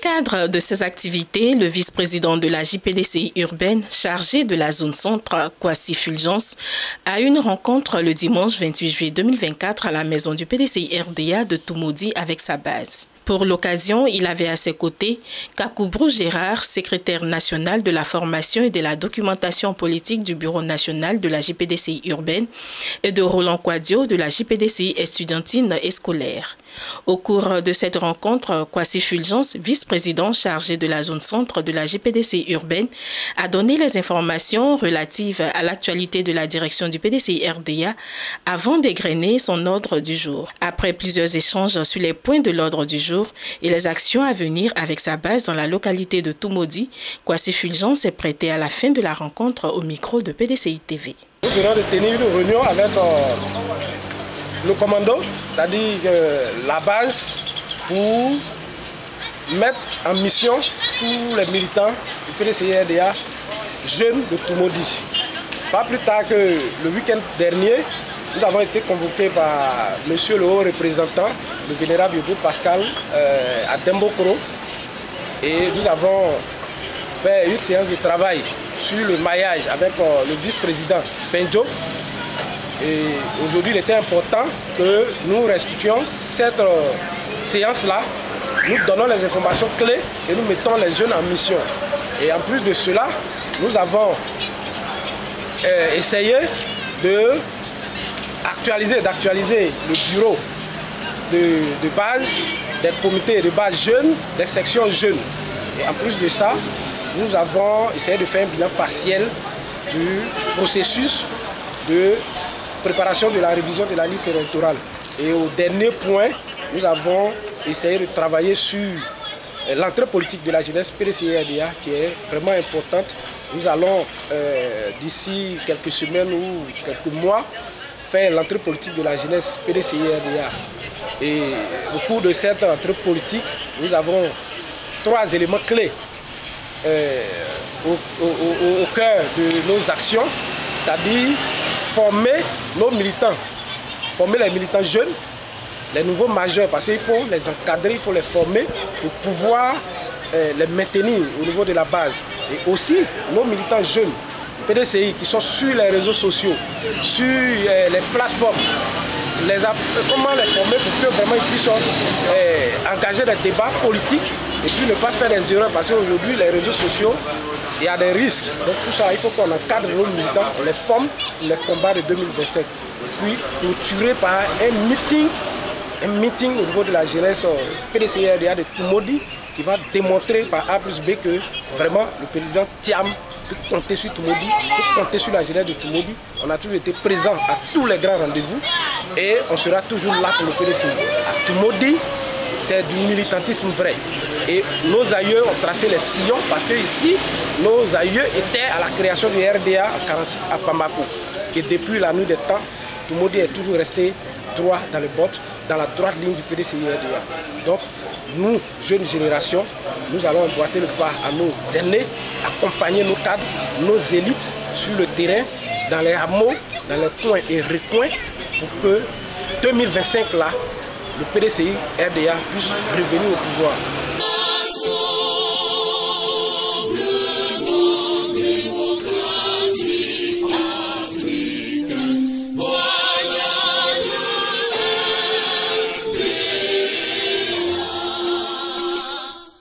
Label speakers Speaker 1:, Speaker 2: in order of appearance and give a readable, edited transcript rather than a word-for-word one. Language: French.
Speaker 1: cadre de ces activités, le vice-président de la JPDCI urbaine chargé de la zone centre, Kwasi Fulgence, a eu une rencontre le dimanche 28 juillet 2024 à la maison du PDCI RDA de Toumoudi avec sa base. Pour l'occasion, il avait à ses côtés Kakoubrou Gérard, secrétaire national de la formation et de la documentation politique du Bureau national de la JPDCI urbaine et de Roland Quadio de la JPDCI estudiantine et scolaire. Au cours de cette rencontre, Kwasi Fulgence, vice-président chargé de la zone centre de la JPDCI urbaine, a donné les informations relatives à l'actualité de la direction du PDCI RDA avant d'égrener son ordre du jour. Après plusieurs échanges sur les points de l'ordre du jour et les actions à venir avec sa base dans la localité de Toumoudi, Kwasi Fulgence s'est prêté à la fin de la rencontre au micro de PDCI TV.
Speaker 2: Nous venons de tenir une réunion avec le commando, c'est-à-dire la base, pour mettre en mission tous les militants du PDCI RDA jeunes de Toumoudi. Pas plus tard que le week-end dernier, nous avons été convoqués par monsieur le haut représentant, le vénérable Yogo Pascal, à Dembokoro. Et nous avons fait une séance de travail sur le maillage avec le vice-président Benjo. Et aujourd'hui, il était important que nous restituions cette séance-là. Nous donnons les informations clés et nous mettons les jeunes en mission. Et en plus de cela, nous avons essayé d'actualiser le bureau de base, des comités de base jeunes, des sections jeunes. Et en plus de ça, nous avons essayé de faire un bilan partiel du processus de préparation de la révision de la liste électorale. Et au dernier point, nous avons essayé de travailler sur l'entrée politique de la jeunesse PDCI RDA qui est vraiment importante. Nous allons d'ici quelques semaines ou quelques mois faire l'entrée politique de la jeunesse PDCI RDA. Et au cours de cette entrée politique, nous avons 3 éléments clés au cœur de nos actions, c'est-à-dire former nos militants, former les militants jeunes, les nouveaux majeurs, parce qu'il faut les encadrer, il faut les former pour pouvoir les maintenir au niveau de la base. Et aussi nos militants jeunes, PDCI, qui sont sur les réseaux sociaux, sur les plateformes, comment les former pour que vraiment ils puissent engager des débats politiques et puis ne pas faire des erreurs, parce qu'aujourd'hui les réseaux sociaux, il y a des risques. Donc tout ça, il faut qu'on encadre nos militants, on les forme pour les combats de 2025. Puis clôturer par un meeting au niveau de la jeunesse PDCI RDA de Toumoudi qui va démontrer par A plus B que vraiment le président Thiam peut compter sur Toumoudi, peut compter sur la jeunesse de Toumoudi. On a toujours été présent à tous les grands rendez-vous et on sera toujours là pour le PDCI. À Toumoudi, c'est du militantisme vrai. Et nos aïeux ont tracé les sillons parce que ici, nos aïeux étaient à la création du RDA en 1946 à Bamako. Et depuis la nuit des temps, Toumoudi est toujours resté droit dans les bottes, dans la droite ligne du PDCI RDA. Donc, nous, jeunes générations, nous allons emboîter le pas à nos aînés, accompagner nos cadres, nos élites sur le terrain, dans les hameaux, dans les coins et recoins, pour que 2025 là, le PDCI RDA puisse revenir au pouvoir.